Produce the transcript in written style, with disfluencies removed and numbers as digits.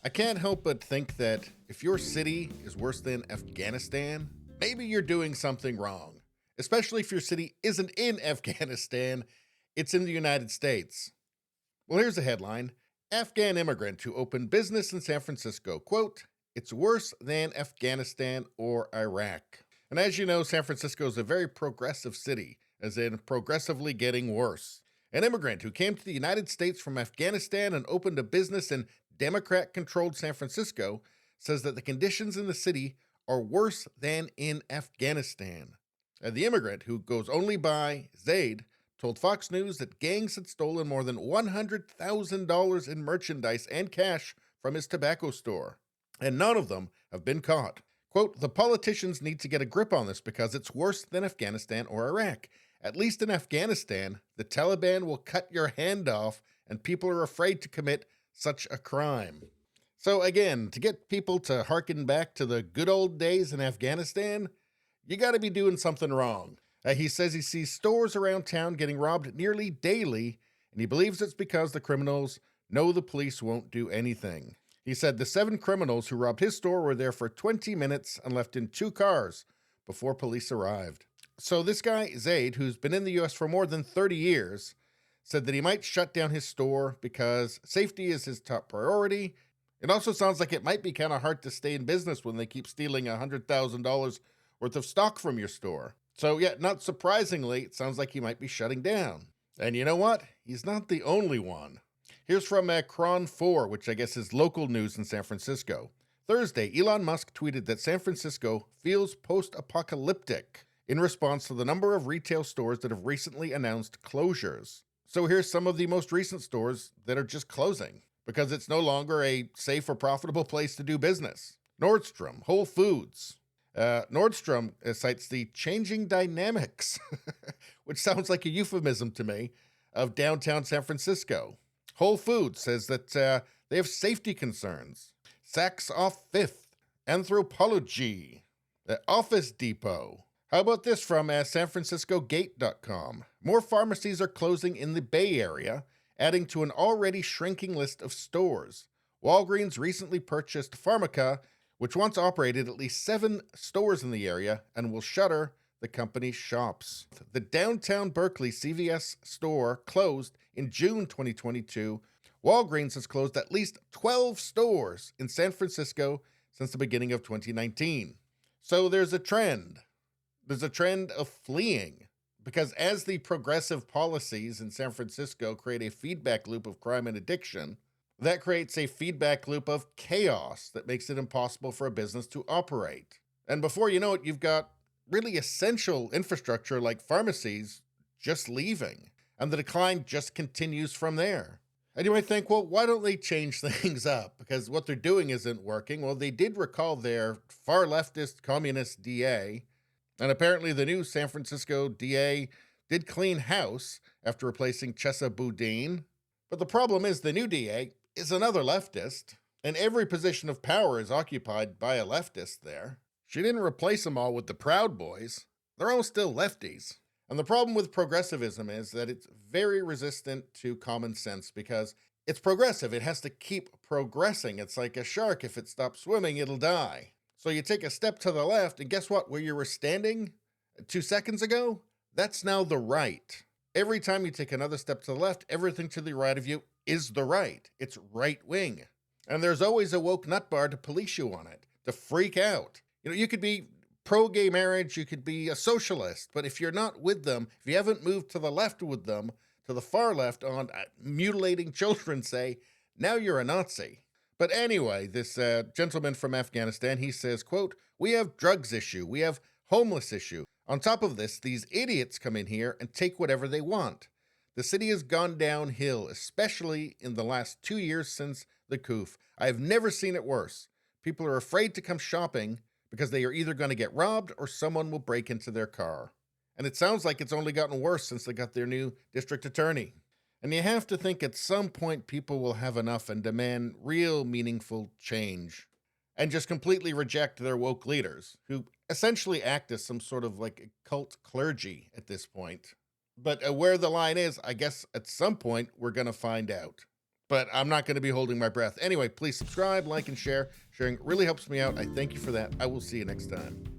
I can't help but think that if your city is worse than Afghanistan, maybe you're doing something wrong. Especially if your city isn't in Afghanistan, it's in the United States. Well, here's a headline: Afghan immigrant who opened business in San Francisco. Quote, it's worse than Afghanistan or Iraq. And as you know, San Francisco is a very progressive city, as in progressively getting worse. An immigrant who came to the United States from Afghanistan and opened a business in Democrat controlled San Francisco says that the conditions in the city are worse than in Afghanistan. The immigrant, who goes only by Zaid, told Fox News that gangs had stolen more than $100,000 in merchandise and cash from his tobacco store, and none of them have been caught. Quote, the politicians need to get a grip on this because it's worse than Afghanistan or Iraq. At least in Afghanistan, the Taliban will cut your hand off and people are afraid to commit such a crime. So again, to get people to hearken back to the good old days in Afghanistan, you got to be doing something wrong. He says he sees stores around town getting robbed nearly daily, and he believes it's because the criminals know the police won't do anything. He said the 7 criminals who robbed his store were there for 20 minutes and left in 2 cars before police arrived. So this guy, Zaid, who's been in the U.S. for more than 30 years, said that he might shut down his store because safety is his top priority. It also sounds like it might be kind of hard to stay in business when they keep stealing $100,000 worth of stock from your store. So yeah, not surprisingly, it sounds like he might be shutting down. And you know what? He's not the only one. Here's from Cron 4, which I guess is local news in San Francisco. Thursday, Elon Musk tweeted that San Francisco feels post-apocalyptic in response to the number of retail stores that have recently announced closures. So here's some of the most recent stores that are just closing because it's no longer a safe or profitable place to do business. Nordstrom, Whole Foods. Nordstrom cites the changing dynamics, which sounds like a euphemism to me, of downtown San Francisco. Whole Foods says that they have safety concerns. Saks off Fifth, Anthropology, Office Depot. How about this from SanFranciscoGate.com? More pharmacies are closing in the Bay Area, adding to an already shrinking list of stores. Walgreens recently purchased Pharmaca, which once operated at least 7 stores in the area and will shutter the company's shops. The downtown Berkeley CVS store closed in June 2022. Walgreens has closed at least 12 stores in San Francisco since the beginning of 2019. So there's a trend. There's a trend of fleeing because as the progressive policies in San Francisco create a feedback loop of crime and addiction, that creates a feedback loop of chaos that makes it impossible for a business to operate. And before you know it, you've got really essential infrastructure like pharmacies just leaving, and the decline just continues from there. And you might think, well, why don't they change things up? Because what they're doing isn't working. Well, they did recall their far leftist communist DA, and apparently the new San Francisco DA did clean house after replacing Chesa Boudin. But the problem is the new DA is another leftist, and every position of power is occupied by a leftist there. She didn't replace them all with the Proud Boys. They're all still lefties. And the problem with progressivism is that it's very resistant to common sense because it's progressive. It has to keep progressing. It's like a shark. If it stops swimming, it'll die. So you take a step to the left, and guess what? Where you were standing 2 seconds ago, that's now the right. Every time you take another step to the left, everything to the right of you is the right. It's right wing. And there's always a woke nutbar to police you on it, to freak out. You know, you could be pro-gay marriage, you could be a socialist, but if you're not with them, if you haven't moved to the left with them, to the far left on mutilating children, say, now you're a Nazi. But anyway, this gentleman from Afghanistan, he says, quote, we have drugs issue, we have homeless issue. On top of this, these idiots come in here and take whatever they want. The city has gone downhill, especially in the last 2 years since the coup. I have never seen it worse. People are afraid to come shopping because they are either going to get robbed or someone will break into their car. And it sounds like it's only gotten worse since they got their new district attorney. And you have to think at some point people will have enough and demand real meaningful change and just completely reject their woke leaders who essentially act as some sort of like a cult clergy at this point. But where the line is, I guess at some point we're going to find out. but I'm not going to be holding my breath. Anyway, please subscribe, like, and share. Sharing really helps me out. I thank you for that. I will see you next time.